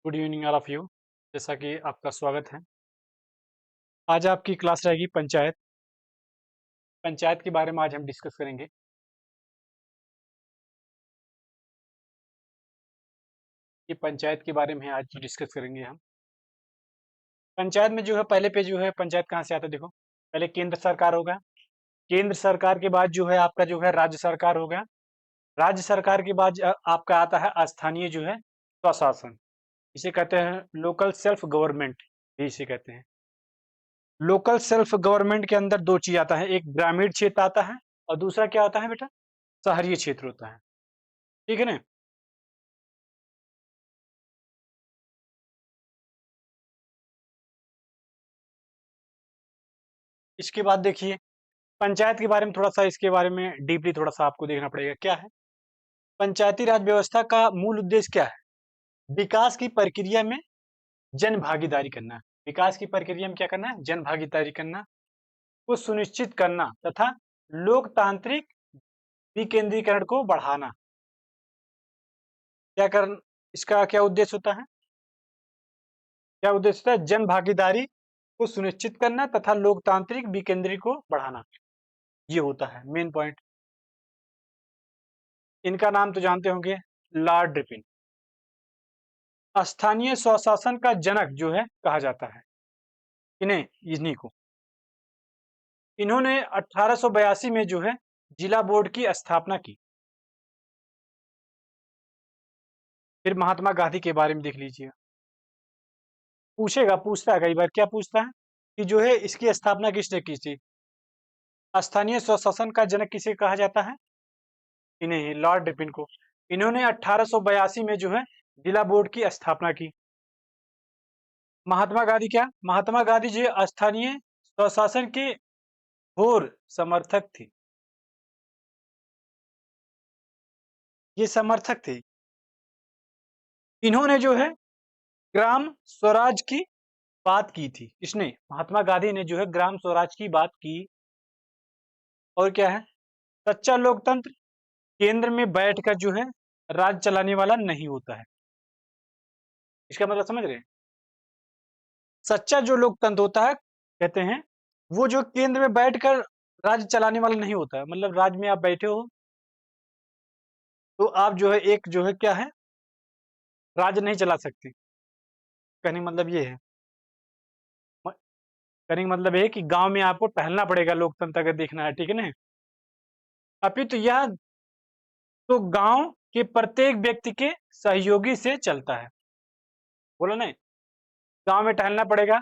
Good evening all of you. जैसा कि आपका स्वागत है। आज आपकी क्लास रहेगी पंचायत। पंचायत के बारे में आज हम डिस्कस करेंगे। ये पंचायत के बारे में आज डिस्कस करेंगे हम। पंचायत में जो है पहले पे जो है पंचायत कहाँ से आता है देखो। पहले केंद्र सरकार होगा। केंद्र सरकार के बाद जो है आपका जो है राज्य सरकार होगा। राज्य सरकार के बाद आपका आता है स्थानीय जो है स्वशासन। इसे कहते हैं लोकल सेल्फ गवर्नमेंट भी इसे कहते हैं। लोकल सेल्फ गवर्नमेंट के अंदर दो चीज आता है, एक ग्रामीण क्षेत्र आता है और दूसरा क्या होता है बेटा, शहरी क्षेत्र होता है। ठीक है ना। इसके बाद देखिए पंचायत के बारे में थोड़ा सा, इसके बारे में डीपली थोड़ा सा आपको देखना पड़ेगा क्या है। पंचायती राज व्यवस्था का मूल उद्देश्य क्या है? विकास की प्रक्रिया में जन भागीदारी करना। विकास की प्रक्रिया में क्या करना है? जन भागीदारी करना, को सुनिश्चित करना तथा लोकतांत्रिक विकेंद्रीकरण को बढ़ाना। क्या कर इसका क्या उद्देश्य होता है? क्या उद्देश्य होता है? जन भागीदारी को सुनिश्चित करना तथा लोकतांत्रिक विकेंद्री को बढ़ाना। ये होता है मेन पॉइंट। इनका नाम तो जानते होंगे, लॉर्ड रिपन। स्थानीय स्वशासन का जनक जो है कहा जाता है इन्हें, इन्हीं को। इन्होंने 1882 में जो है जिला बोर्ड की स्थापना की। फिर महात्मा गांधी के बारे में देख लीजिए। पूछता है कई बार, क्या पूछता है कि जो है इसकी स्थापना किसने की थी? स्थानीय स्वशासन का जनक किसे कहा जाता है? इन्हें, लॉर्ड रिपन को। इन्होंने 1882 में जो है जिला बोर्ड की स्थापना की। महात्मा गांधी क्या? महात्मा गांधी जो स्थानीय स्वशासन के घोर समर्थक थे। ये समर्थक थे। इन्होंने जो है ग्राम स्वराज की बात की थी। इसने, महात्मा गांधी ने जो है ग्राम स्वराज की बात की। और क्या है? सच्चा लोकतंत्र केंद्र में बैठकर जो है राज चलाने वाला नहीं होता है। इसका मतलब समझ रहे हैं? सच्चा जो लोकतंत्र होता है, कहते हैं, वो जो केंद्र में बैठकर राज्य चलाने वाला नहीं होता है। मतलब राज्य में आप बैठे हो तो आप जो है एक जो है क्या है, राज्य नहीं चला सकते। कहने का मतलब ये है, कहने का मतलब ये है कि गांव में आपको टहलना पड़ेगा लोकतंत्र अगर देखना है। ठीक है ना। अपितु यह तो गांव के प्रत्येक व्यक्ति के सहयोगी से चलता है। बोला नहीं, गांव में टहलना पड़ेगा,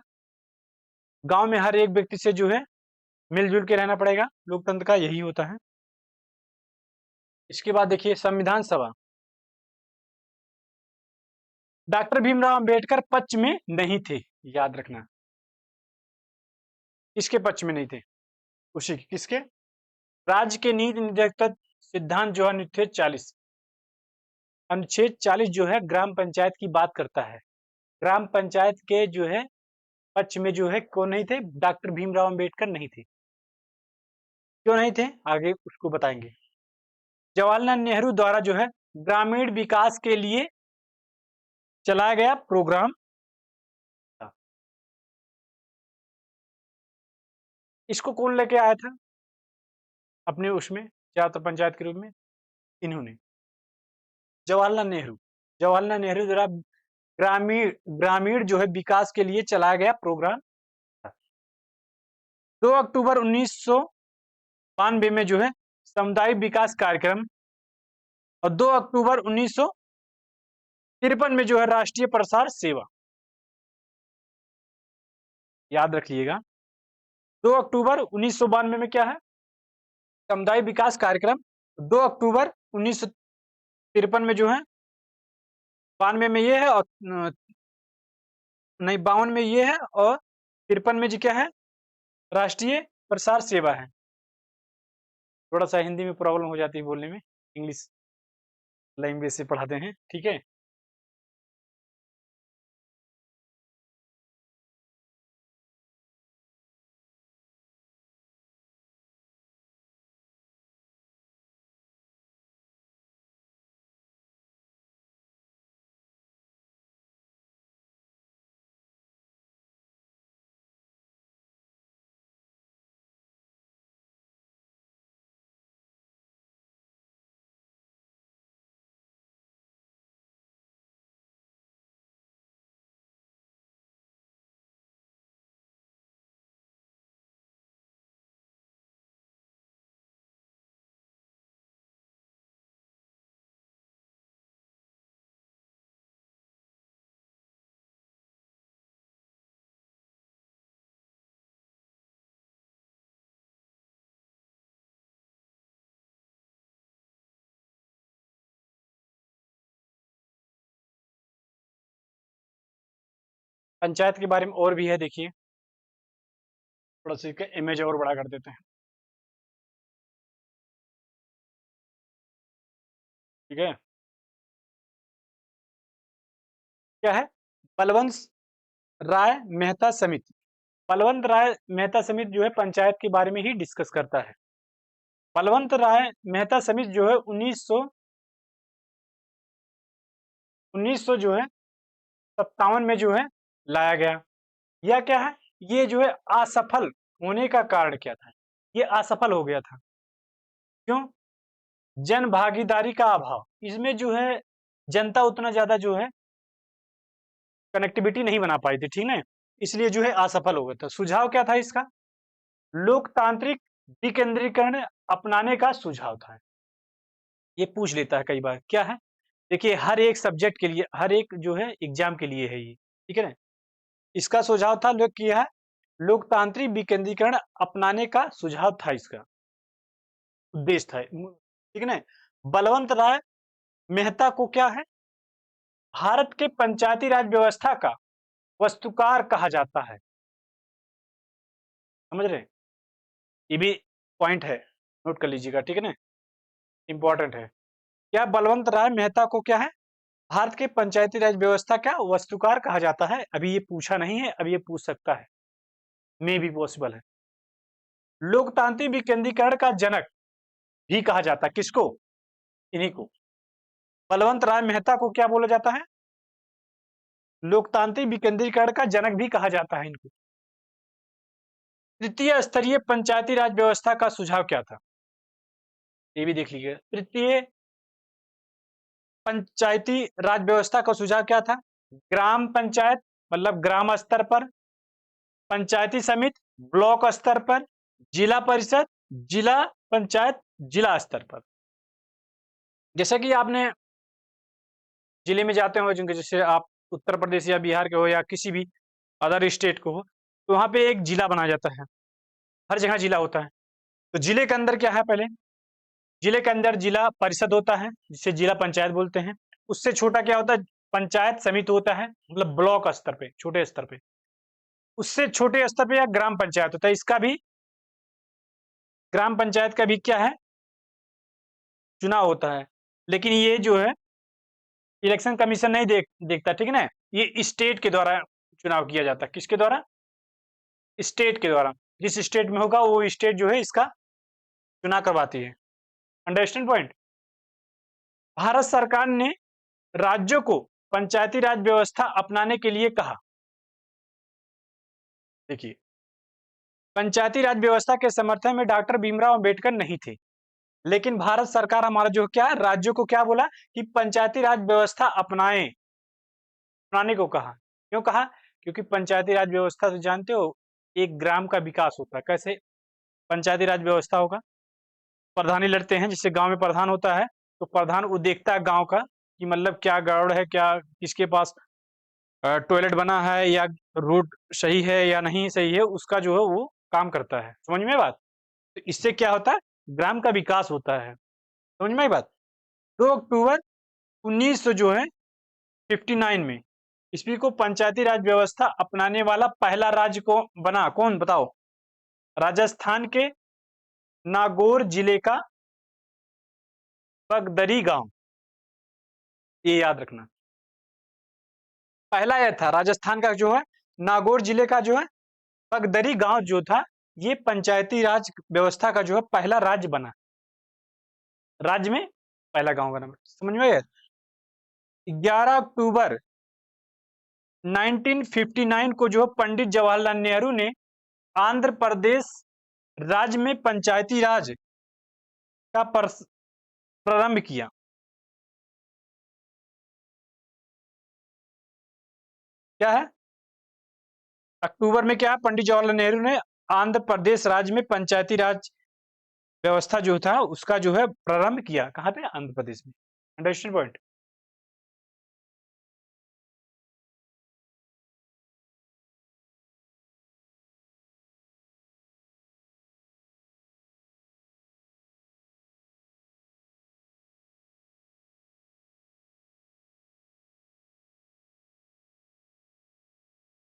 गांव में हर एक व्यक्ति से जो है मिलजुल के रहना पड़ेगा। लोकतंत्र का यही होता है। इसके बाद देखिए संविधान सभा। डॉक्टर भीमराव अंबेडकर पक्ष में नहीं थे, याद रखना। किसके पक्ष में नहीं थे? उसी किसके? राज्य के नीति निर्देशक सिद्धांत जो है अनुच्छेद 40 जो है ग्राम पंचायत की बात करता है। ग्राम पंचायत के जो है पक्ष में जो है कौन नहीं थे? डॉक्टर भीमराव अंबेडकर नहीं थे। क्यों नहीं थे, आगे उसको बताएंगे। जवाहरलाल नेहरू द्वारा जो है ग्रामीण विकास के लिए चलाया गया प्रोग्राम था। इसको कौन लेके आया था अपने उसमें, जात पंचायत के रूप में? इन्होंने, जवाहरलाल नेहरू। जवाहरलाल नेहरू द्वारा ग्रामीण ग्रामीण जो है विकास के लिए चलाया गया प्रोग्राम था। 2 अक्टूबर 1992 में जो है सामुदायिक विकास कार्यक्रम, और 2 अक्टूबर 1953 में जो है राष्ट्रीय प्रसार सेवा। याद रखिएगा, 2 अक्टूबर 1992 में क्या है? सामुदायिक विकास कार्यक्रम। 2 अक्टूबर 1953 में जो है, 92 में ये है और नहीं 52 में ये है, और 53 में जी क्या है? राष्ट्रीय प्रसार सेवा है। थोड़ा सा हिंदी में प्रॉब्लम हो जाती है बोलने में, इंग्लिश लैंग्वेज से पढ़ाते हैं। ठीक है। पंचायत के बारे में और भी है, देखिए थोड़ा सा इसका इमेज और बड़ा कर देते हैं। ठीक है, क्या है? बलवंत राय मेहता समिति। बलवंत राय मेहता समिति जो है पंचायत के बारे में ही डिस्कस करता है। बलवंत राय मेहता समिति जो है 1900 जो है 57 में जो है लाया गया। यह क्या है? ये जो है असफल होने का कारण क्या था? ये असफल हो गया था। क्यों? जन भागीदारी का अभाव। इसमें जो है जनता उतना ज्यादा जो है कनेक्टिविटी नहीं बना पाई थी, ठीक है, इसलिए जो है असफल हो गया था। सुझाव क्या था इसका? लोकतांत्रिक विकेंद्रीकरण अपनाने का सुझाव था। ये पूछ लेता है कई बार, क्या है? देखिए हर एक सब्जेक्ट के लिए, हर एक जो है एग्जाम के लिए है ये, ठीक है ना। इसका सुझाव था, लोग किया है, लोकतांत्रिक विकेंद्रीकरण अपनाने का सुझाव था, इसका उद्देश्य था, ठीक है ना। बलवंत राय मेहता को क्या है? भारत के पंचायती राज व्यवस्था का वस्तुकार कहा जाता है। समझ रहे? ये भी पॉइंट है, नोट कर लीजिएगा, ठीक है ना, इंपॉर्टेंट है। क्या बलवंत राय मेहता को क्या है? भारत के पंचायती राज व्यवस्था का वस्तुकार कहा जाता है। अभी ये पूछा नहीं है, अभी ये पूछ सकता है, मे भी पॉसिबल है। लोकतांत्रिक विकेंद्रीकरण का जनक भी कहा जाता है, किसको? इन्हीं को, बलवंत राय मेहता को क्या बोला जाता है? लोकतांत्रिक विकेंद्रीकरण का जनक भी कहा जाता है इनको। तृतीय स्तरीय पंचायती राज व्यवस्था का सुझाव क्या था? ये भी देख लीजिए। तृतीय पंचायती राज व्यवस्था का सुझाव क्या था? ग्राम पंचायत मतलब ग्राम स्तर पर, पंचायती समिति ब्लॉक स्तर पर, जिला परिषद, जिला पंचायत जिला स्तर पर। जैसे कि आपने जिले में जाते हो, जिनके जैसे आप उत्तर प्रदेश या बिहार के हो या किसी भी अदर स्टेट को हो, तो वहां पे एक जिला बनाया जाता है, हर जगह जिला होता है। तो जिले के अंदर क्या है? पहले जिले के अंदर जिला परिषद होता है, जिसे जिला पंचायत बोलते हैं। उससे छोटा क्या होता है? पंचायत समिति होता है, मतलब ब्लॉक स्तर पे, छोटे स्तर पे। उससे छोटे स्तर पे या ग्राम पंचायत होता है। इसका भी, ग्राम पंचायत का भी क्या है? चुनाव होता है। लेकिन ये जो है इलेक्शन कमीशन नहीं देखता, ठीक है ना। ये स्टेट के द्वारा चुनाव किया जाता है। किसके द्वारा? स्टेट के द्वारा। जिस स्टेट में होगा वो स्टेट जो है इसका चुनाव करवाती है। Understand point? भारत सरकार ने राज्यों को पंचायती राज व्यवस्था अपनाने के लिए कहा। देखिए, पंचायती राज व्यवस्था के समर्थन में डॉक्टर भीमराव अंबेडकर नहीं थे, लेकिन भारत सरकार हमारा जो क्या है, राज्यों को क्या बोला कि पंचायती राज व्यवस्था अपनाने को कहा। क्यों कहा? क्योंकि पंचायती राज व्यवस्था तो जानते हो, एक ग्राम का विकास होता है। कैसे पंचायती राज व्यवस्था होगा? प्रधानी लड़ते हैं, जिससे गांव में प्रधान होता है, तो प्रधान वो देखता है गांव का कि मतलब क्या गड़बड़ है, क्या किसके पास टॉयलेट बना है या रोड सही है या नहीं सही है, उसका जो है वो काम करता है। समझ में आई बात? तो इससे क्या होता है? ग्राम का विकास होता है। समझ में आई बात? 2 अक्टूबर 1900 जो है 59 में ईस्वी को पंचायती राज व्यवस्था अपनाने वाला पहला राज्य को बना कौन? बताओ। राजस्थान के नागौर जिले का बगदरी गांव, ये याद रखना। पहला यह था, राजस्थान का जो है नागौर जिले का जो है बगदरी गांव जो था, ये पंचायती राज व्यवस्था का जो है पहला राज्य बना, राज्य में पहला गांव बना। समझ में आया? 11 अक्टूबर 1959 को जो पंडित जवाहरलाल नेहरू ने आंध्र प्रदेश राज्य में पंचायती राज का प्रारंभ किया। क्या है? अक्टूबर में क्या है? पंडित जवाहरलाल नेहरू ने आंध्र प्रदेश राज्य में पंचायती राज व्यवस्था जो था उसका जो है प्रारंभ किया। कहां पे? आंध्र प्रदेश में। Understand point?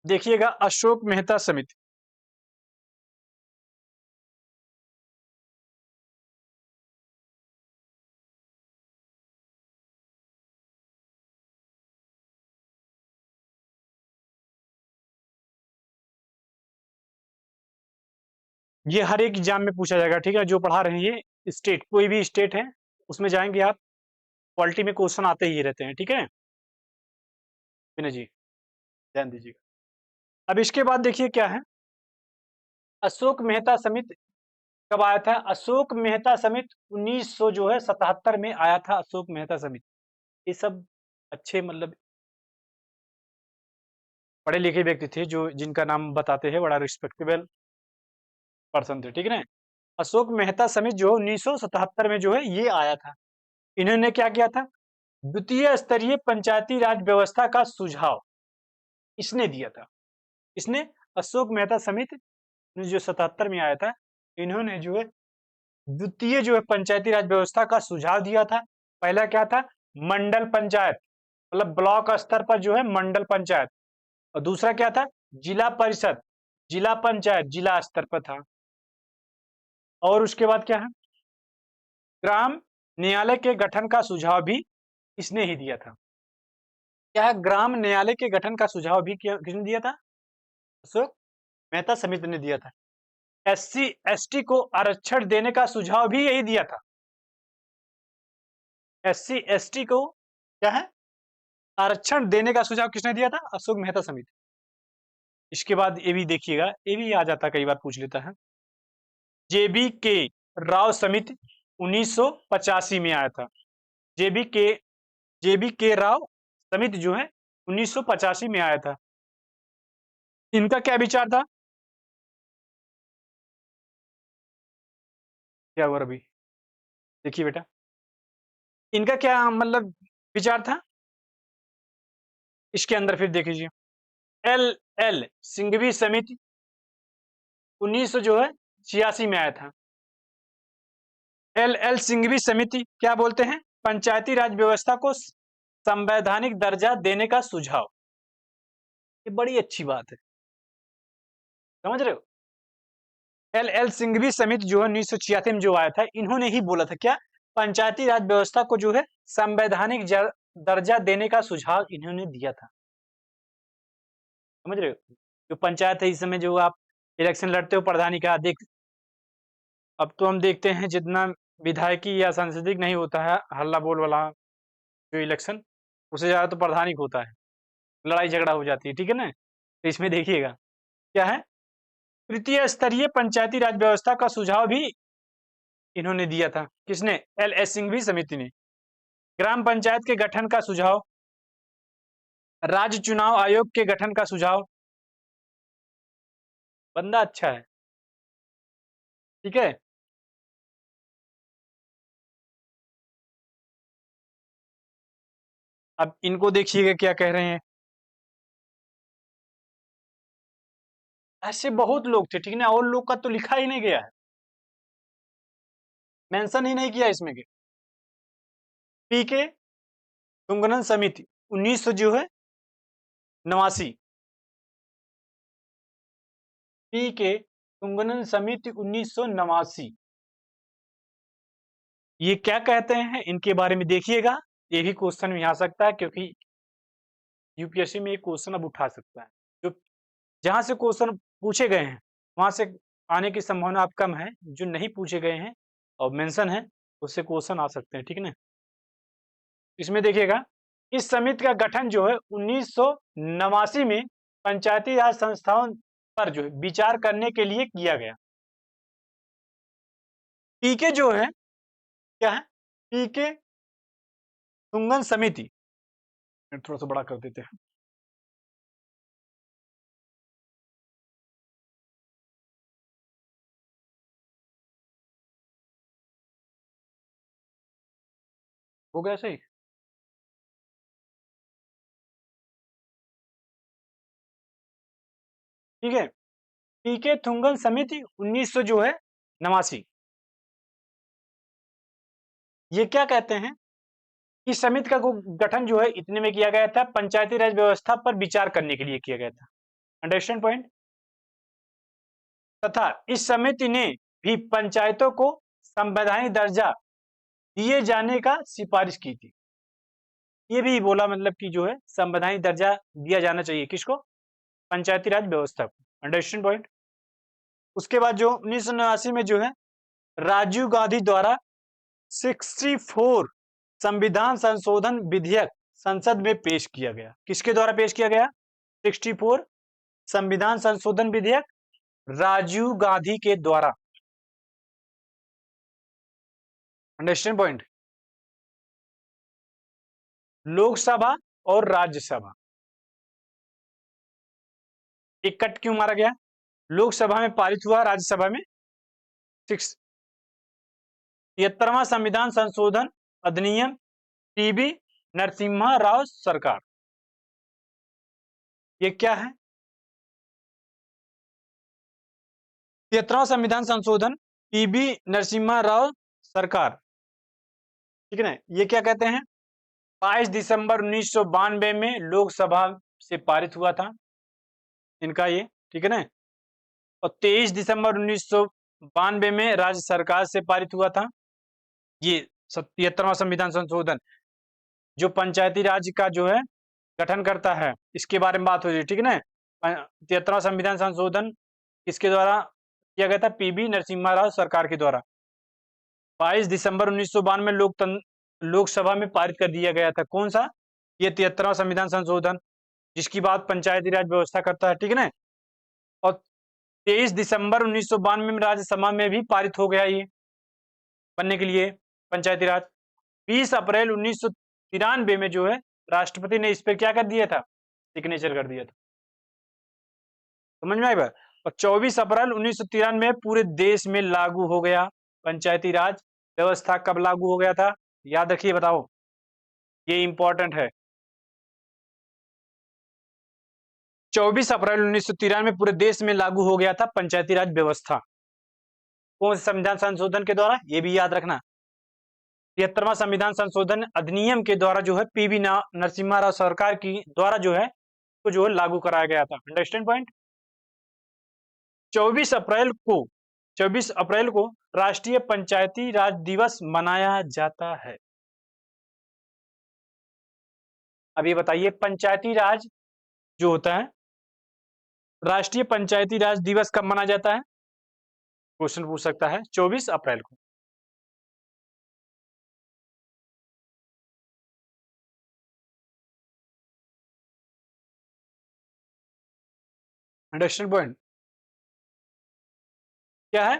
देखिएगा अशोक मेहता समिति। ये हर एक एग्जाम में पूछा जाएगा, ठीक है, जो पढ़ा रहे हैं ये स्टेट, कोई भी स्टेट है उसमें जाएंगे आप, पॉलिटी में क्वेश्चन आते ही रहते हैं, ठीक है विनय जी, ध्यान दीजिएगा। अब इसके बाद देखिए क्या है, अशोक मेहता समिति कब आया था? अशोक मेहता समिति 1900 जो है 77 में आया था अशोक मेहता समिति। ये सब अच्छे मतलब पढ़े लिखे व्यक्ति थे जो जिनका नाम बताते हैं, बड़ा रिस्पेक्टेबल पर्सन थे, ठीक है ना। अशोक मेहता समिति जो 1977 में जो है ये आया था। इन्होंने क्या किया था? द्वितीय स्तरीय पंचायती राज व्यवस्था का सुझाव इसने दिया था। इसने अशोक मेहता समिति जो 77 में आया था, इन्होंने जो है द्वितीय जो है पंचायती राज व्यवस्था का सुझाव दिया था। पहला क्या था? मंडल पंचायत, मतलब ब्लॉक स्तर पर जो है मंडल पंचायत, और दूसरा क्या था? जिला परिषद, जिला पंचायत जिला स्तर पर था। और उसके बाद क्या है? ग्राम न्यायालय के गठन का सुझाव भी इसने ही दिया था। क्या है? ग्राम न्यायालय के गठन का सुझाव भी किसने दिया था? अशोक मेहता समिति ने दिया था। एससी एसटी को आरक्षण देने का सुझाव भी यही दिया था। एससी एसटी को क्या है? आरक्षण देने का सुझाव किसने दिया था? अशोक मेहता समिति। इसके बाद ये भी देखिएगा, ये भी आ जाता, कई बार पूछ लेता है। जेबी के राव समिति 1985 में आया था। जेबी के राव समिति जो है 1985 में आया था। इनका क्या विचार था? क्या हुआ अभी? देखिए बेटा, इनका क्या मतलब विचार था इसके अंदर, फिर देख लीजिए। एल एल सिंघवी समिति 1900 जो है 86 में आया था। एल एल सिंघवी समिति क्या बोलते हैं? पंचायती राज व्यवस्था को संवैधानिक दर्जा देने का सुझाव। ये बड़ी अच्छी बात है, समझ रहे हो। एल एल सिंघवी समिति जो है 1986 में जो आया था, इन्होंने ही बोला था क्या? पंचायती राज व्यवस्था को जो है संवैधानिक दर्जा देने का सुझाव इन्होंने दिया था, समझ रहे हो। जो पंचायत है इस समय जो आप इलेक्शन लड़ते हो प्रधानी का, देख अब तो हम देखते हैं जितना विधायकी या सांसदिक नहीं होता है हल्ला बोल वाला जो इलेक्शन, उससे ज्यादा तो प्रधानिक होता है, लड़ाई झगड़ा हो जाती है, ठीक है ना। तो इसमें देखिएगा क्या है, तृतीय स्तरीय पंचायती राज व्यवस्था का सुझाव भी इन्होंने दिया था। किसने? एल एस सिंघवी समिति ने। ग्राम पंचायत के गठन का सुझाव, राज्य चुनाव आयोग के गठन का सुझाव। बंदा अच्छा है, ठीक है। अब इनको देखिएगा क्या कह रहे हैं। ऐसे बहुत लोग थे, ठीक है ना, और लोग का तो लिखा ही नहीं गया है, मेंशन ही नहीं किया इसमें के। पी के तुंगनन समिति 1900 जो है 89। पी के तुंगनन समिति 1989। ये क्या कहते हैं इनके बारे में देखिएगा, ये भी क्वेश्चन में आ सकता है, क्योंकि यूपीएससी में एक क्वेश्चन अब उठा सकता है। जो जहां से क्वेश्चन पूछे गए हैं वहां से आने की संभावना अब कम है, जो नहीं पूछे गए हैं और मेंशन है उससे क्वेश्चन आ सकते हैं, ठीक है ना। इसमें देखिएगा, इस समिति का गठन जो है 1989 में पंचायती राज संस्थाओं पर जो है विचार करने के लिए किया गया। पीके जो है क्या है? पीके तुंगन समिति, थोड़ा सा बड़ा कर देते हैं। हो गया सही? ठीक है, पीके तुंगन समिति 1900 जो है 89। ये क्या कहते हैं? इस समिति का गठन जो है इतने में किया गया था, पंचायती राज व्यवस्था पर विचार करने के लिए किया गया था। Understand point. तथा इस समिति ने भी पंचायतों को संवैधानिक दर्जा दिए जाने का सिफारिश की थी। ये भी बोला मतलब कि जो है संवैधानिक दर्जा दिया जाना चाहिए किसको, पंचायती राज व्यवस्था को। Understand point. उसके बाद जो 1989 में जो है राजीव गांधी द्वारा 64 संविधान संशोधन विधेयक संसद में पेश किया गया। किसके द्वारा पेश किया गया? 64 संविधान संशोधन विधेयक राजीव गांधी के द्वारा। Understand point. लोकसभा और राज्यसभा एक कट क्यों मारा गया? लोकसभा में पारित हुआ, राज्यसभा में 73वां संविधान संशोधन अधिनियम टीबी नरसिम्हा राव सरकार। ये क्या है? 73वां संविधान संशोधन टीबी नरसिम्हा राव सरकार, ठीक है ना। ये क्या कहते हैं? 22 दिसंबर 1992 में लोकसभा से पारित हुआ था इनका ये, ठीक है ना। और 23 दिसंबर 1992 में राज्य सरकार से पारित हुआ था ये 73वां संविधान संशोधन, जो पंचायती राज का जो है गठन करता है। इसके बारे में बात हो रही है, ठीक है ना। 73वां संविधान संशोधन किसके द्वारा किया गया था? पीबी नरसिम्हा राव सरकार के द्वारा 22 दिसंबर 1992 में लोकसभा में पारित कर दिया गया था। कौन सा? ये 73वां संविधान संशोधन, जिसकी बात पंचायती राज व्यवस्था करता है, ठीक है ना। और 23 दिसंबर 1992 में राज्यसभा में भी पारित हो गया ये बनने के लिए पंचायती राज। 20 अप्रैल 1993 में जो है राष्ट्रपति ने इस पर क्या कर दिया था? सिग्नेचर कर दिया था। समझ में आई बात? और 24 अप्रैल 1993 में पूरे देश में लागू हो गया पंचायती राज व्यवस्था। कब लागू हो गया था? याद रखिए, बताओ, ये इंपॉर्टेंट है। 24 अप्रैल 1993 में पूरे देश में लागू हो गया था पंचायती राज व्यवस्था। कौन से संविधान संशोधन के द्वारा? ये भी याद रखना, 73वां संविधान संशोधन अधिनियम के द्वारा जो है पीवी नरसिम्हा राव सरकार की द्वारा जो है तो जो है लागू कराया गया था। Understand point. 24 अप्रैल को 24 अप्रैल को राष्ट्रीय पंचायती राज दिवस मनाया जाता है। अब ये बताइए, पंचायती राज जो होता है, राष्ट्रीय पंचायती राज दिवस कब मनाया जाता है? क्वेश्चन पूछ सकता है। 24 अप्रैल को। अंडरस्टैंड पॉइंट क्या है?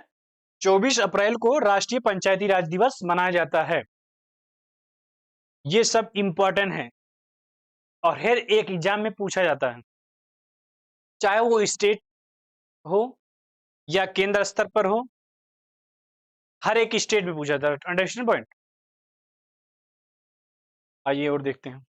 24 अप्रैल को राष्ट्रीय पंचायती राज दिवस मनाया जाता है। ये सब इंपॉर्टेंट है और हर एक एग्जाम में पूछा जाता है, चाहे वो स्टेट हो या केंद्र स्तर पर हो, हर एक स्टेट में पूछा जाता है। Understand point. आइए और देखते हैं।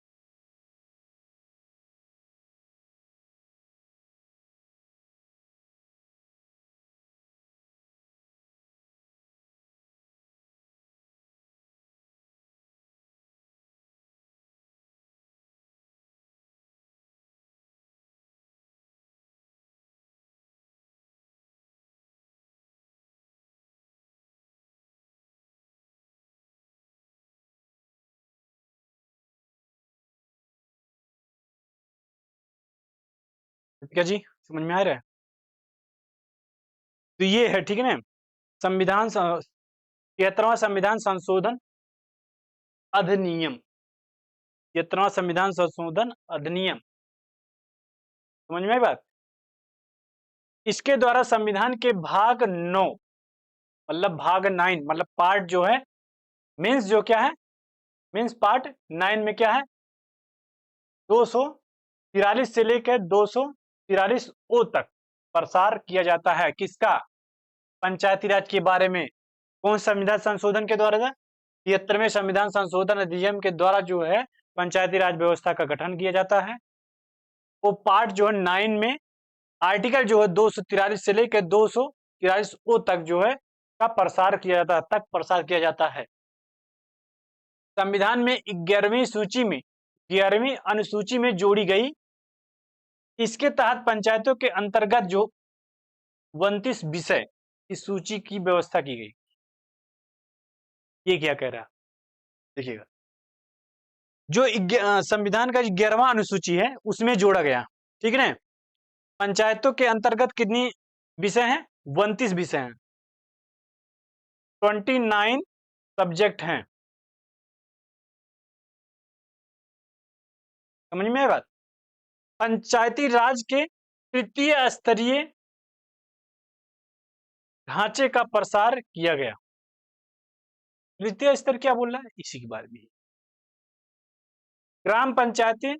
ठीक है जी, समझ में आ रहा है? तो ये है, ठीक है ना, संविधान 73वां संविधान संशोधन अधिनियम। 73वां संविधान संशोधन अधिनियम, समझ में आई बात? इसके द्वारा संविधान के भाग 9 मतलब भाग 9 मतलब पार्ट जो है मीन्स जो क्या है, मीन्स पार्ट 9 में क्या है, 243 से लेकर 243 ओ तक प्रसार किया जाता है। किसका? पंचायती राज के बारे में। कौन संविधान संशोधन के द्वारा? 73वें संविधान संशोधन अधिनियम के द्वारा जो है पंचायती राज व्यवस्था का गठन किया जाता है। वो पार्ट जो है 9 में आर्टिकल जो है 243 से लेकर 243 ओ तक जो है का प्रसार किया जाता है, तक प्रसार किया जाता है। संविधान में 11वीं सूची में 11वीं अनुसूची में जोड़ी गई इसके तहत पंचायतों के अंतर्गत जो 29 विषय की सूची की व्यवस्था की गई। ये क्या कह रहा है देखिएगा, जो संविधान का 11वां अनुसूची है उसमें जोड़ा गया, ठीक है ना। पंचायतों के अंतर्गत कितनी विषय हैं? 29 विषय हैं, 29 सब्जेक्ट हैं। समझ में आया बात? पंचायती राज के तृतीय स्तरीय ढांचे का प्रसार किया गया। तृतीय स्तर क्या बोल रहा है? इसी के बारे में। ग्राम पंचायतें,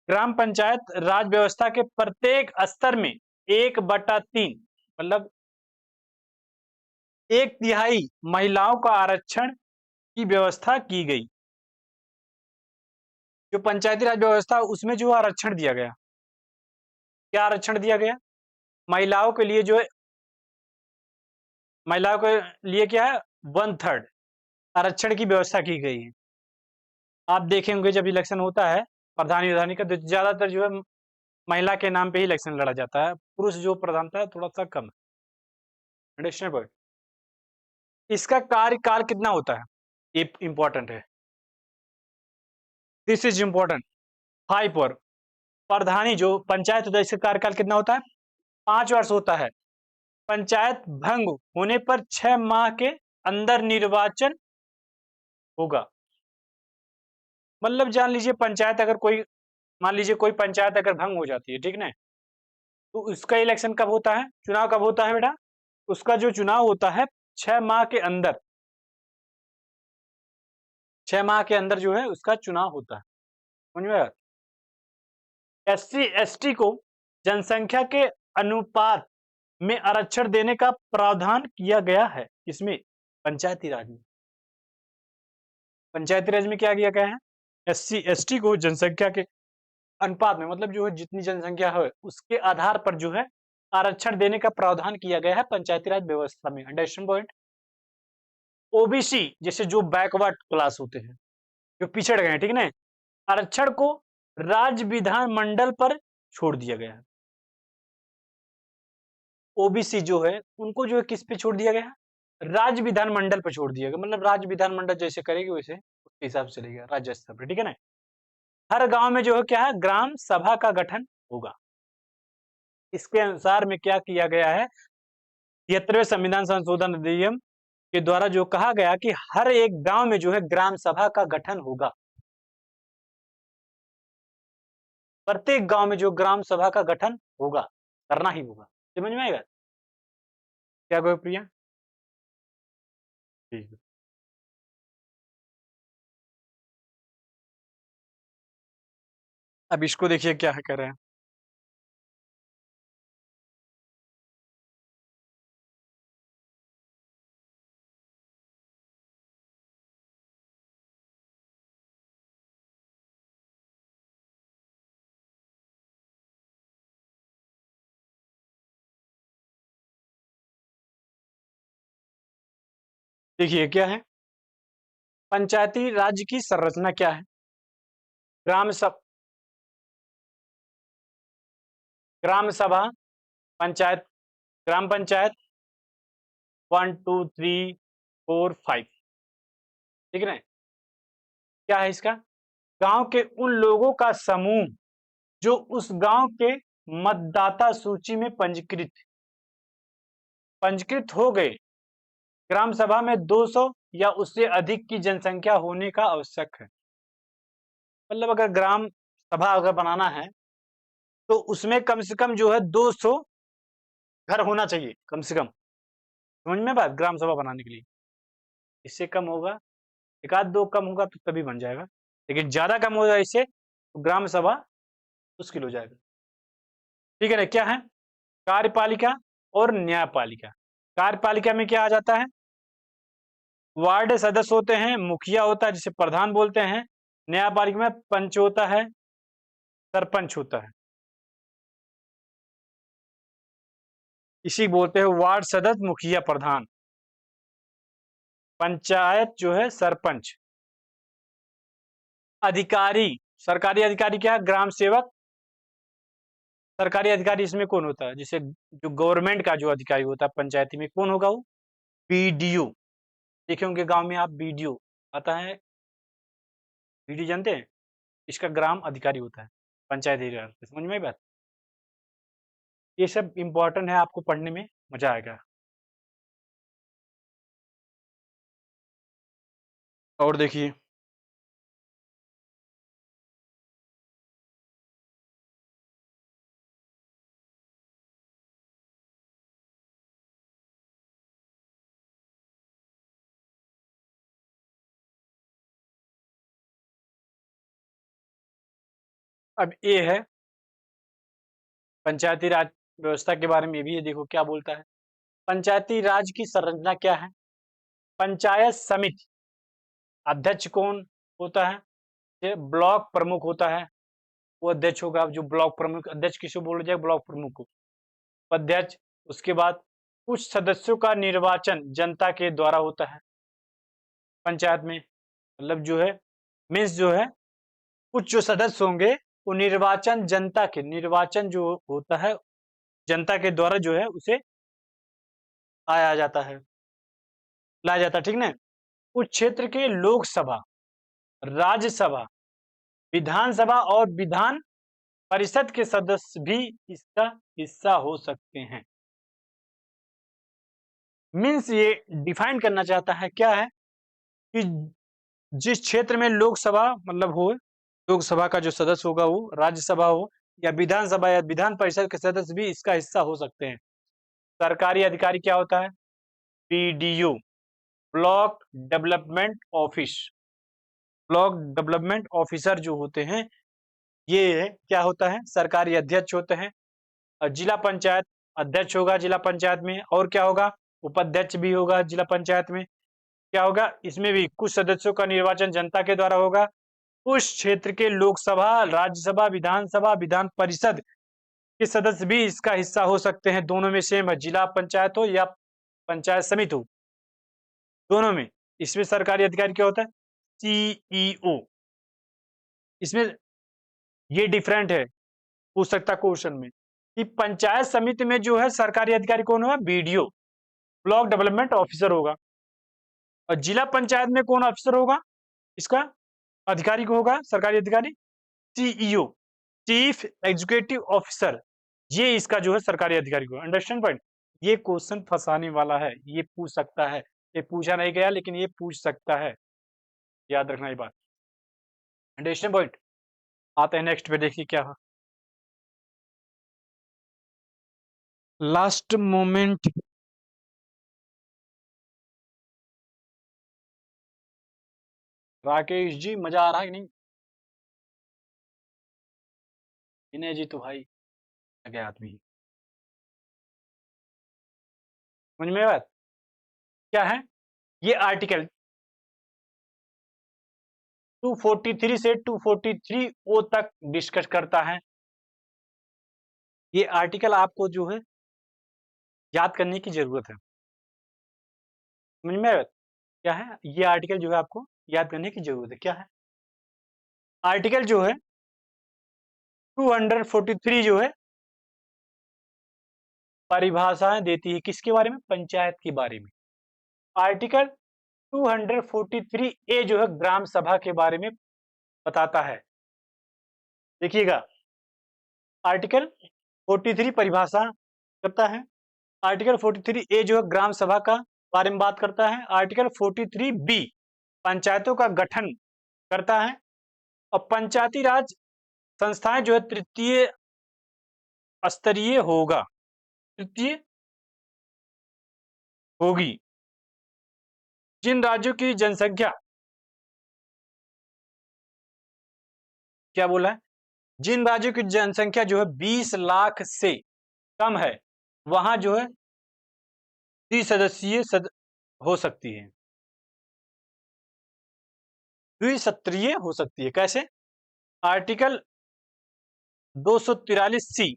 ग्राम पंचायत राज व्यवस्था के प्रत्येक स्तर में 1/3 मतलब 1/3 महिलाओं का आरक्षण की व्यवस्था की गई। जो पंचायती राज व्यवस्था उसमें जो आरक्षण दिया गया, क्या आरक्षण दिया गया? महिलाओं के लिए जो है, महिलाओं के लिए क्या है? 1/3 आरक्षण की व्यवस्था की गई है। आप देखे होंगे जब इलेक्शन होता है प्रधानी विधानी का, तो ज्यादातर जो है महिला के नाम पे ही इलेक्शन लड़ा जाता है, पुरुष जो प्रधानता है थोड़ा सा कम है। Understand point? इसका कार्यकाल कितना होता है ये इंपॉर्टेंट है, दिस इज इंपॉर्टेंट। 5 और प्रधानी जो पंचायत होता है इसका कार्यकाल कितना होता है? 5 वर्ष होता है। पंचायत भंग होने पर 6 माह के अंदर निर्वाचन होगा। मतलब जान लीजिए पंचायत अगर कोई, मान लीजिए कोई पंचायत अगर भंग हो जाती है, ठीक ना, तो उसका इलेक्शन कब होता है? चुनाव कब होता है बेटा? उसका जो चुनाव होता है 6 माह के अंदर, 6 माह के अंदर जो है उसका चुनाव होता है। समझ में आया? SC ST को जनसंख्या के अनुपात में आरक्षण देने का प्रावधान किया गया है। इसमें पंचायती राज में, पंचायती राज में क्या किया गया है? SC ST को जनसंख्या के अनुपात में, मतलब जो है जितनी जनसंख्या है उसके आधार पर जो है आरक्षण देने का प्रावधान किया गया है पंचायती राज व्यवस्था में। Understand point? OBC जैसे जो बैकवर्ड क्लास होते हैं, जो पिछड़ गए हैं, ठीक है, आरक्षण को राज्य विधानमंडल पर छोड़ दिया गया है। OBC जो है उनको जो है किस पे छोड़ दिया गया है? राज्य विधानमंडल पर छोड़ दिया गया, मतलब राज्य विधानमंडल जैसे करेगी वैसे उसके हिसाब से चलेगा राज्य स्तर पर, ठीक है ना। हर गांव में जो है क्या है? ग्राम सभा का गठन होगा। इसके अनुसार में क्या किया गया है? 73वें संविधान संशोधन अधिनियम के द्वारा जो कहा गया कि हर एक गांव में जो है ग्राम सभा का गठन होगा। प्रत्येक गांव में जो ग्राम सभा का गठन होगा, करना ही होगा। समझ में आएगा? क्या कहो प्रिया? ठीक है। अब इसको देखिए क्या है कर रहे हैं। देखिए क्या है, पंचायती राज की संरचना क्या है? ग्राम सब, ग्राम सभा, पंचायत, ग्राम पंचायत 1 2 3 4 5, ठीक है ना। क्या है इसका? गांव के उन लोगों का समूह जो उस गांव के मतदाता सूची में पंजीकृत पंजीकृत हो गए। ग्राम सभा में 200 या उससे अधिक की जनसंख्या होने का आवश्यक है। मतलब अगर ग्राम सभा अगर बनाना है तो उसमें कम से कम जो है 200 घर होना चाहिए कम से कम। समझ में बात? ग्राम सभा बनाने के लिए इससे कम होगा, एक आध दो कम होगा तो तभी बन जाएगा, लेकिन ज्यादा कम हो जाए इससे तो ग्राम सभा मुश्किल हो जाएगा। ठीक है ना? क्या है? कार्यपालिका और न्यायपालिका। कार्यपालिका में क्या आ जाता है? वार्ड सदस्य होते हैं, मुखिया होता है जिसे प्रधान बोलते हैं, न्यायपालिका में पंच होता है, सरपंच होता है, इसी बोलते हैं वार्ड सदस्य, मुखिया, प्रधान। पंचायत जो है सरपंच। अधिकारी, सरकारी अधिकारी क्या है? ग्राम सेवक, सरकारी अधिकारी इसमें कौन होता है? जिसे जो गवर्नमेंट का जो अधिकारी होता है पंचायती में, कौन होगा वो? बीडीओ। देखे होंगे गांव में आप, बीडीओ आता है। बीडीओ जानते हैं? इसका ग्राम अधिकारी होता है पंचायत एरिया। समझ में आई बात? ये सब इंपॉर्टेंट है, आपको पढ़ने में मजा आएगा। और देखिए, अब ये है पंचायती राज व्यवस्था के बारे में भी। ये देखो क्या बोलता है, पंचायती राज की संरचना क्या है? पंचायत समिति, अध्यक्ष कौन होता है? ये ब्लॉक प्रमुख होता है, वो अध्यक्ष होगा। जो ब्लॉक प्रमुख, अध्यक्ष किसे बोला जाए? ब्लॉक प्रमुख को, अध्यक्ष। उसके बाद कुछ सदस्यों का निर्वाचन जनता के द्वारा होता है पंचायत में, मतलब जो है मीन्स जो है कुछ जो सदस्य होंगे वो निर्वाचन जनता के, निर्वाचन जो होता है जनता के द्वारा जो है उसे आया जाता है, लाया जाता है, ठीक ना? उस क्षेत्र के लोकसभा, राज्यसभा, विधानसभा और विधान परिषद के सदस्य भी इसका हिस्सा हो सकते हैं। मीन्स ये डिफाइन करना चाहता है क्या है कि जिस क्षेत्र में लोकसभा मतलब हो, लोकसभा का जो सदस्य होगा वो, राज्यसभा हो या विधानसभा या विधान परिषद के सदस्य भी इसका हिस्सा हो सकते हैं। सरकारी अधिकारी क्या होता है? BDO, block development office, block development officer जो होते हैं ये क्या होता है? सरकारी अध्यक्ष होते हैं। और जिला पंचायत अध्यक्ष होगा जिला पंचायत में, और क्या होगा? उपाध्यक्ष भी होगा जिला पंचायत में। क्या होगा? इसमें भी कुछ सदस्यों का निर्वाचन जनता के द्वारा होगा। उस क्षेत्र के लोकसभा, राज्यसभा, विधानसभा, विधान परिषद के सदस्य भी इसका हिस्सा हो सकते हैं। दोनों में सेम है, जिला पंचायत हो या पंचायत समिति हो, दोनों में। इसमें सरकारी अधिकारी क्या होता है? सीईओ। इसमें ये डिफरेंट है, पूछ सकता क्वेश्चन में कि पंचायत समिति में जो है सरकारी अधिकारी कौन होगा? बीडीओ, ब्लॉक डेवलपमेंट ऑफिसर होगा। और जिला पंचायत में कौन ऑफिसर होगा? इसका अधिकारी को होगा सरकारी अधिकारी सीईओ, चीफ एग्जीक्यूटिव ऑफिसर। ये इसका जो है सरकारी अधिकारी को। Understand point? ये क्वेश्चन फंसाने वाला है, ये पूछ सकता है। ये पूछा नहीं गया लेकिन ये पूछ सकता है, याद रखना ये बात। Understand point? आते हैं नेक्स्ट पे, देखिए क्या है। लास्ट मोमेंट, राकेश जी मजा आ रहा है कि नहीं? इन्हें जी तो भाई लगे आदमी, समझ में बात क्या है? ये आर्टिकल 243 से 243 ओ तक डिस्कस करता है। ये आर्टिकल आपको जो है याद करने की जरूरत है। समझ में आया? क्या है ये आर्टिकल जो है आपको याद करने की जरूरत है। क्या है आर्टिकल जो है 243 जो है परिभाषाएं देती है किसके बारे में? पंचायत के बारे में। आर्टिकल 243 ए जो है ग्राम सभा के बारे में बताता है। देखिएगा, आर्टिकल 43 परिभाषा करता है। आर्टिकल 43 ए जो है ग्राम सभा का बारे में बात करता है। आर्टिकल 43 बी पंचायतों का गठन करता है। और पंचायती राज संस्थाएं जो है तृतीय स्तरीय होगा, तृतीय होगी। जिन राज्यों की जनसंख्या, क्या बोला है? जिन राज्यों की जनसंख्या जो है 20 लाख से कम है वहां जो है द्विसदस्यीय हो सकती है, द्विसत्रीय हो सकती है। कैसे? आर्टिकल 243 सी,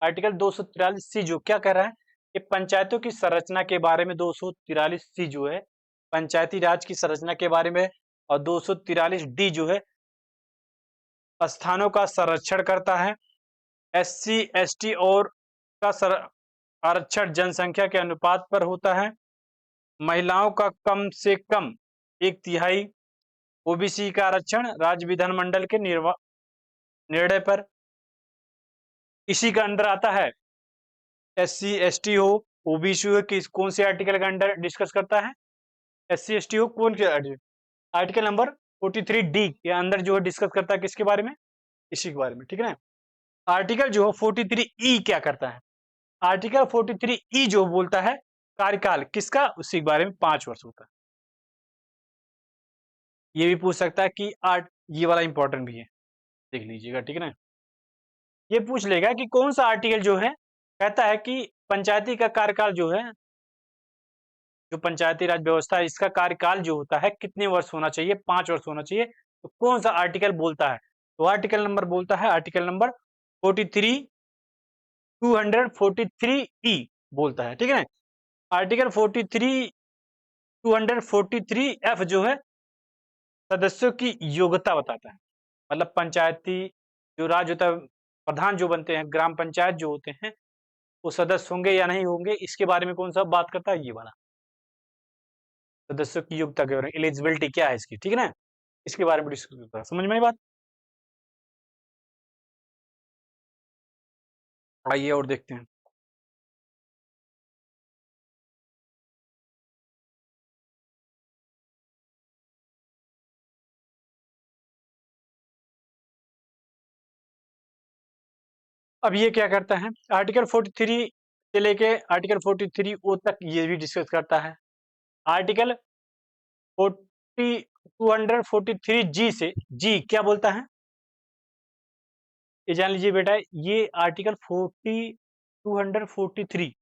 आर्टिकल 243 सी जो क्या कह रहा है कि पंचायतों की संरचना के बारे में 243 सी जो है पंचायती राज की संरचना के बारे में, और 243 डी जो है स्थानों का संरक्षण करता है। SC, ST और का आरक्षण जनसंख्या के अनुपात पर होता है। महिलाओं का कम से कम 1/3, ओबीसी का आरक्षण राज्य विधानमंडल के निर्णय पर। इसी का अंडर आता है SC, ST हो, ओबीसी हो, किस कौन से आर्टिकल के अंडर डिस्कस करता है? SC, ST हो, कौन के आर्टिकल नंबर 43D के अंदर जो है डिस्कस करता है किसके बारे में? इसी के बारे में, ठीक है ना। आर्टिकल जो 43E क्या करता है? आर्टिकल 43E जो बोलता है कार्यकाल किसका, उसी के बारे में 5 वर्ष होता है। ये भी पूछ सकता है कि ये वाला इंपॉर्टेंट भी है, देख लीजिएगा, ठीक है ना। ये पूछ लेगा कि कौन सा आर्टिकल जो है कहता है कि पंचायती का कार्यकाल जो है, जो पंचायती राज व्यवस्था है, इसका कार्यकाल जो होता है कितने वर्ष होना चाहिए? 5 वर्ष होना चाहिए। तो कौन सा आर्टिकल बोलता है? तो आर्टिकल नंबर बोलता है आर्टिकल नंबर 43 243E बोलता है, ठीक है ना। आर्टिकल 43 243F जो है सदस्यों की योग्यता बताता है। मतलब पंचायती जो राज होता है, प्रधान जो बनते हैं, ग्राम पंचायत जो होते हैं, वो सदस्य होंगे या नहीं होंगे, इसके बारे में कौन सा बात करता है? ये वाला सदस्यों की योग्यता के बारे में, एलिजिबिलिटी क्या है इसकी, ठीक है ना, इसके बारे में डिस्कस करता है। समझ में आई बात? आइए और देखते हैं। अब ये क्या करता है? आर्टिकल 43 से लेके आर्टिकल 43O तक ये भी डिस्कस करता है। आर्टिकल 40 243G से जी क्या बोलता है? ये जान लीजिए बेटा, ये आर्टिकल 243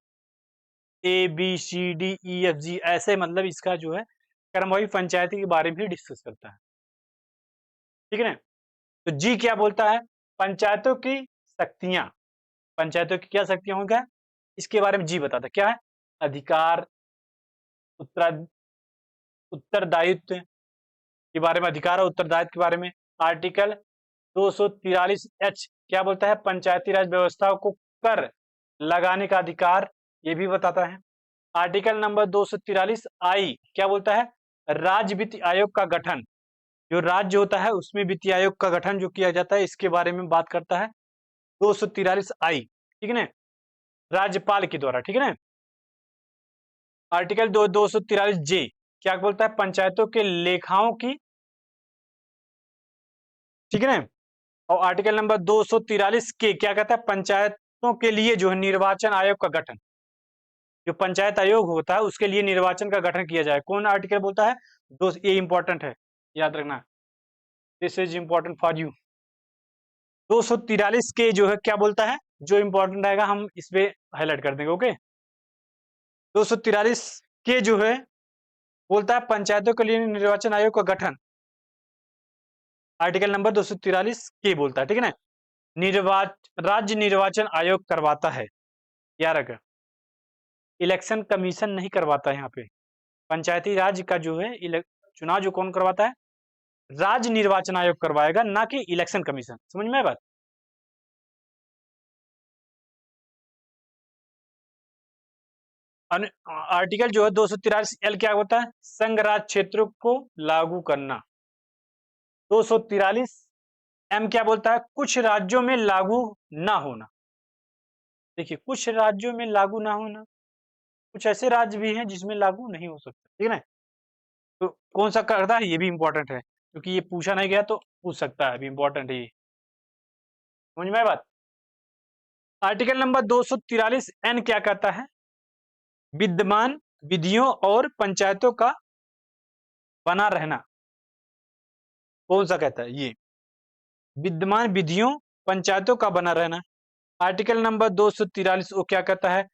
ABCDEFG ऐसे, मतलब इसका जो है क्रमवाही पंचायती के बारे में डिस्कस करता है, ठीक है ना। तो जी क्या बोलता है? पंचायतों की शक्तियां, पंचायतों की क्या शक्तियां होंगे, इसके बारे में जी बताता है। क्या है? अधिकार, उत्तरदायित्व के बारे में, अधिकार और उत्तरदायित्व के बारे में। आर्टिकल 243H क्या बोलता है? पंचायती राज व्यवस्था को कर लगाने का अधिकार, ये भी बताता है। आर्टिकल नंबर 243I क्या बोलता है? राज्य वित्त आयोग का गठन, जो राज्य होता है उसमें वित्तीय आयोग का गठन जो किया जाता है, इसके बारे में बात करता है 243I, ठीक है ना, राज्यपाल के द्वारा, ठीक है ना। आर्टिकल 243J क्या बोलता है? पंचायतों के लेखाओं की, ठीक है ना। और आर्टिकल नंबर 243 के क्या कहता है? पंचायतों के लिए जो है निर्वाचन आयोग का गठन, जो पंचायत आयोग होता है उसके लिए निर्वाचन का गठन किया जाए। कौन आर्टिकल बोलता है? ये इंपॉर्टेंट है, याद रखना, this is important for you. 243 के जो है क्या बोलता है? जो इंपॉर्टेंट रहेगा हम इस पे हाईलाइट कर देंगे, ओके। 243 के जो है बोलता है पंचायतों के लिए निर्वाचन आयोग का गठन, आर्टिकल नंबर 243 के बोलता है, ठीक है ना। राज्य निर्वाचन आयोग करवाता है, याद रखा, इलेक्शन कमीशन नहीं करवाता है यहाँ पे। पंचायती राज का जो है चुनाव जो कौन करवाता है? राज्य निर्वाचन आयोग करवाएगा, ना कि इलेक्शन कमीशन। समझ में आया बात? आर्टिकल जो है 243L क्या होता है? संघ राज क्षेत्रों को लागू करना। 243M क्या बोलता है? कुछ राज्यों में लागू ना होना। देखिए, कुछ राज्यों में लागू ना होना, कुछ ऐसे राज्य भी हैं जिसमें लागू नहीं हो सकता, ठीक है ना। तो कौन सा करता है, ये भी इंपॉर्टेंट है, क्योंकि ये पूछा नहीं गया तो पूछ सकता है, अभी इंपॉर्टेंट है ये। समझ में आया बात? आर्टिकल नंबर 243N क्या कहता है? विद्यमान विधियों और पंचायतों का बना रहना। कौन सा कहता है? ये विद्यमान विधियों पंचायतों का बना रहना। आर्टिकल नंबर 243 वो क्या कहता है?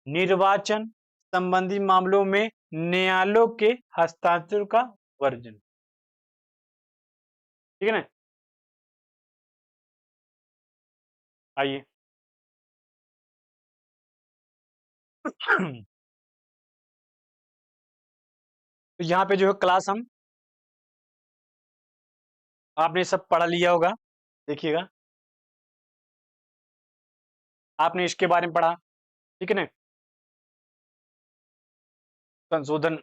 निर्वाचन संबंधी मामलों में न्यायालयों के हस्ताक्षर का वर्जन, ठीक है ना। आइए तो यहाँ पे जो है क्लास हम, आपने सब पढ़ा लिया होगा, देखिएगा। आपने इसके बारे में पढ़ा, ठीक है ना? संशोधन,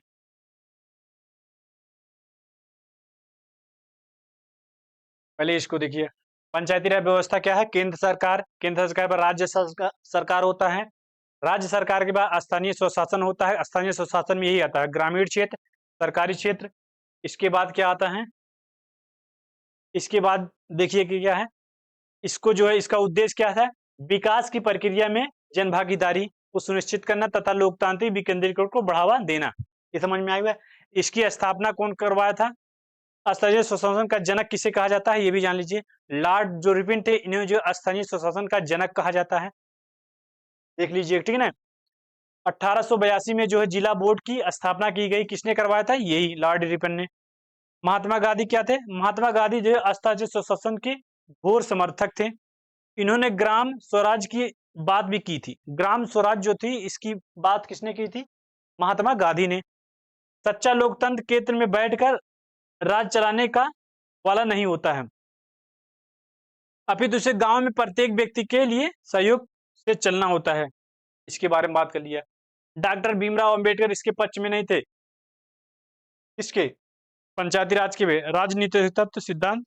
पहले इसको देखिए। पंचायती राज व्यवस्था क्या है? केंद्र सरकार पर राज्य सरकार होता है। राज्य सरकार के बाद स्थानीय स्वशासन होता है। स्थानीय स्वशासन में यही आता है ग्रामीण क्षेत्र, सरकारी क्षेत्र। इसके बाद क्या आता है? इसके बाद देखिए कि क्या है, इसको जो है इसका उद्देश्य क्या है? विकास की प्रक्रिया में जनभागीदारी को सुनिश्चित करना तथा लोकतांत्रिक विकेंद्रीकरण को बढ़ावा देना। ये समझ में आया? इसकी स्थापना कौन करवाया था? स्थानीय स्वशासन का जनक किसे कहा जाता है? ये भी जान लीजिए। लॉर्ड जो रिपन थे, इन्हें जो स्थानीय स्वशासन का जनक कहा जाता है। देख लीजिए, ठीक है ना? 1882 में जो है जिला बोर्ड की स्थापना की गई। किसने करवाया था? यही लॉर्ड रिपन ने। महात्मा गांधी क्या थे? महात्मा गांधी जो है स्थानीय स्वशासन के घोर समर्थक थे। इन्होंने ग्राम स्वराज की बात भी की थी। ग्राम स्वराज जो थी, इसकी बात किसने की थी? महात्मा गांधी ने। सच्चा लोकतंत्र केंद्र में बैठकर राज चलाने का वाला नहीं होता है, अपितु उसे गांव में प्रत्येक व्यक्ति के लिए सहयोग से चलना होता है। इसके बारे में बात कर लिया। डॉक्टर भीमराव अंबेडकर इसके पक्ष में नहीं थे। इसके पंचायती राज के राजनीतिक तत्व सिद्धांत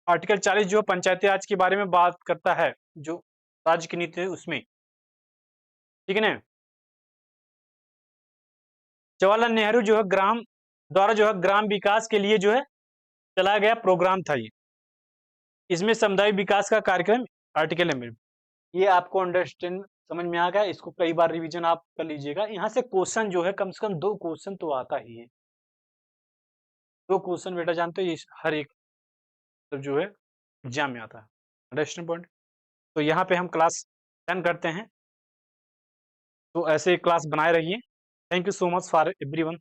आर्टिकल 40 जो पंचायती राज के बारे में बात करता है, जो राज्य की नीति है उसमें, ठीक है ना? जवाहरलाल नेहरू जो है ग्राम विकास के लिए जो है चलाया गया प्रोग्राम था ये। इसमें सामुदायिक विकास का कार्यक्रम आर्टिकल है मेरे। ये आपको अंडरस्टैंड समझ में आ गया? इसको कई बार रिवीजन आप कर लीजिएगा। यहाँ से क्वेश्चन जो है कम से कम 2 क्वेश्चन तो आता ही है। 2 क्वेश्चन बेटा जानते हो, ये हर एक तो जो है एग्जाम में आता है। Understand point? तो यहाँ पे हम क्लास 10 करते हैं। तो ऐसे क्लास बनाए रहिए। Thank you so much for everyone.